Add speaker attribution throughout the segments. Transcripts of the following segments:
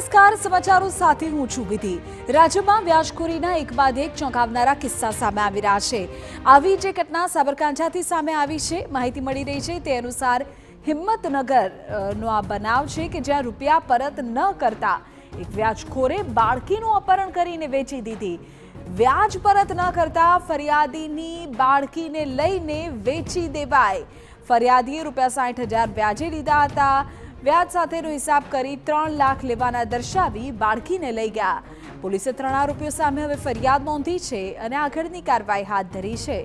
Speaker 1: નમસ્કાર, સમાચારો સાથે હું છું વિધિ। રાજ્યમાં વ્યાજખોરીના એક બાદ એક ચોંકાવનારા કિસ્સા સામે આવી રહ્યા છે। આવી જે ઘટના સાબરકાંઠાથી સામે આવી છે, માહિતી મળી રહી છે તે અનુસાર હિંમતનગરનો આ બનાવ છે કે જ્યાં રૂપિયા પરત ન કરતા એક વ્યાજખોરે બાળકીનું અપહરણ કરીને વેચી દીધી। વ્યાજ પરત ન કરતા ફરિયાદીની બાળકીને લઈને વેચી દેવાઈ। ફરિયાદીએ ₹60,000 વ્યાજે લીધા હતા। વ્યાજ સાથેનો હિસાબ કરી 3 લાખ લેવાના દર્શાવી બાળકીને લઈ ગયા। પોલીસે 3 આરોપીઓ સામે હવે ફરિયાદ નોંધી છે અને આગળની કાર્યવાહી હાથ ધરી છે।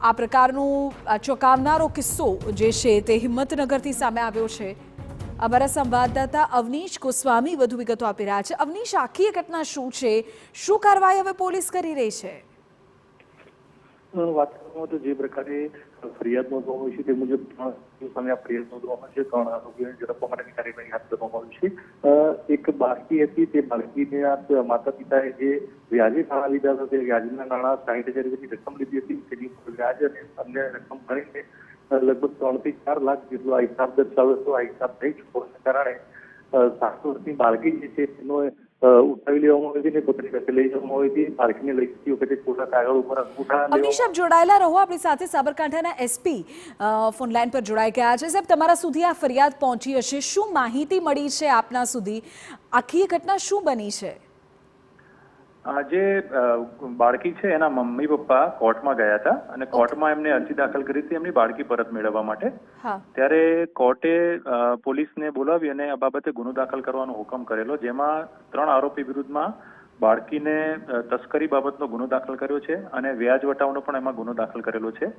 Speaker 1: આ પ્રકારનું ચોંકાવનારો કિસ્સો જે છે તે હિંમતનગરથી સામે આવ્યો છે। અમારા સંવાદદાતા અવનીશ ગોસ્વામી વધુ વિગતો આપી રહ્યા છે। અવનીશ, આખી ઘટના શું છે, શું કાર્યવાહી હવે પોલીસ કરી રહી છે?
Speaker 2: વાત કરવામાં તો જે પ્રકારે ફરિયાદ નોંધવામાં આવી છે તે મુજબ 3 સામે આ ફરિયાદ નોંધવામાં છે। 3 આરોપીઓને ઝડપવા માટેની કાર્યવાહી હાથ ધરવામાં આવી છે। એક બાળકી હતી, તે બાળકીના માતા પિતાએ જે વ્યાજે નાણાં લીધા હતા તે વ્યાજના નાણાં 60,000 રૂપિયાની રકમ લીધી હતી, તેની વ્યાજ અને અન્ય રકમ ગણીને લગભગ 3 થી 4 લાખ જેટલો આ હિસાબ દર્શાવ્યો હતો। આ હિસાબ થઈ ચૂકવાના કારણે 7 વર્ષની બાળકી જે છે તેનો ઉઠાવી લેવામાં આવી હતી ને પોતાની પાસે લઈ જવામાં આવી હતી। બાળકીને લઈ જતી વખતે ખોટા કાગળ ઉપર અંગૂઠા
Speaker 1: અવનીશ, આપ જોડાયેલા રહો આપણી સાથે। સાબરકાંઠાના એસપી ફોન લાઈન પર જોડાઈ ગયા છે। સાહેબ, તમારા સુધી આ ફરિયાદ પહોંચી હશે, શું માહિતી મળી છે આપના સુધી? આખી ઘટના શું બની છે?
Speaker 3: જે બાળકી છે એના મમ્મી પપ્પા કોર્ટમાં ગયા હતા અને કોર્ટમાં એમને અરજી દાખલ કરી હતી એમની બાળકી પરત મેળવવા માટે। ત્યારે કોર્ટે પોલીસને બોલાવી અને આ બાબતે ગુનો દાખલ કરવાનો હુકમ કરેલો, જેમાં 3 આરોપી વિરુદ્ધમાં બાળકીને તસ્કરી બાબતનો ગુનો દાખલ કર્યો છે અને વ્યાજ વટાવનો પણ એમાં ગુનો દાખલ કરેલો છે।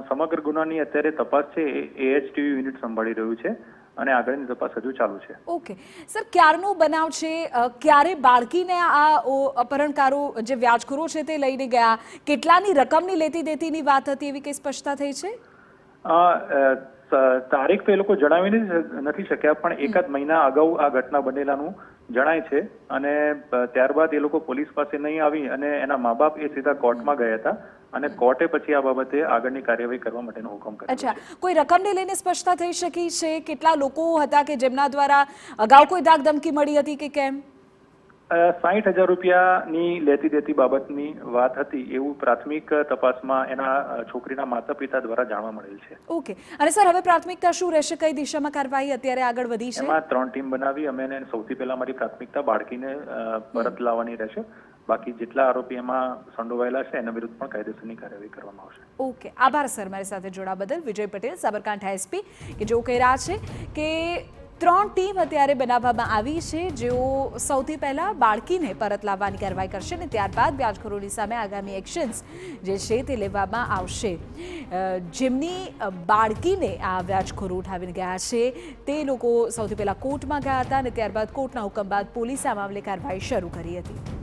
Speaker 3: સમગ્ર ગુનાની અત્યારે તપાસ છે એએચટીવી યુનિટ સંભાળી રહ્યું છે અને આગળની તપાસ હજુ ચાલુ છે।
Speaker 1: ઓકે સર, ક્યારનો બનાવ છે? ક્યારે બાળકીને આ અપહરણકારો જે વ્યાજખોરો છે તે લઈને ગયા? કેટલાની રકમની લેતી દેતીની વાત હતી, એવી કઈ સ્પષ્ટતા થઈ છે?
Speaker 3: તારીખ તો એ લોકો જણાવી નથી શક્યા, પણ એકાદ મહિના અગાઉ આ ઘટના બનેલાનું જણાય છે અને ત્યારબાદ એ લોકો પોલીસ પાસે નહીં આવી અને એના મા બાપ એ સીધા કોર્ટમાં ગયા હતા અને કોર્ટે પછી આ બાબતે આગળની કાર્યવાહી કરવા માટેનો હુકમ કર્યો।
Speaker 1: અચ્છા, કોઈ રકમને લઈને સ્પષ્ટતા થઈ શકી છે? કેટલા લોકો હતા કે જેમના દ્વારા અગાઉ કોઈ ધાક ધમકી મળી હતી કે કેમ?
Speaker 3: 60,000 રૂપિયાની લેતી દેતી બાબતની વાત હતી એવું પ્રાથમિક તપાસમાં એના છોકરીના માતા પિતા દ્વારા જાણવા મળેલ છે।
Speaker 1: ઓકે, અને સર હવે પ્રાથમિકતા શું રહેશે? કઈ દિશામાં કાર્યવાહી અત્યારે આગળ વધી છે?
Speaker 3: એમાં 3 ટીમ બનાવી અમે સૌથી પહેલા મારી પ્રાથમિકતા બાળકીને પરત લાવવાની રહેશે। બાકી જેટલા આરોપી એમાં સંડોવાયેલા છે એના વિરુદ્ધ પણ કાયદેસરની કાર્યવાહી કરવામાં આવશે।
Speaker 1: ઓકે, આભાર સર મારી સાથે જોડાવા બદલ। વિજય પટેલ, સાબરકાંઠા એસપી, કે જેઓ કહી રહ્યા છે કે 3 ટીમ અત્યારે બનાવવામાં આવી છે, જેઓ સૌથી પહેલા બાળકીને પરત લાવવાની કાર્યવાહી કરશે અને ત્યારબાદ વ્યાજખોરોની સામે આગામી એક્શન્સ જે છે તે લેવામાં આવશે। જેમની બાળકીને આ વ્યાજખોરો ઉઠાવીને ગયા છે તે લોકો સૌથી પહેલા કોર્ટમાં ગયા હતા અને ત્યારબાદ કોર્ટના હુકમ બાદ પોલીસે આ મામલે કાર્યવાહી શરૂ કરી હતી।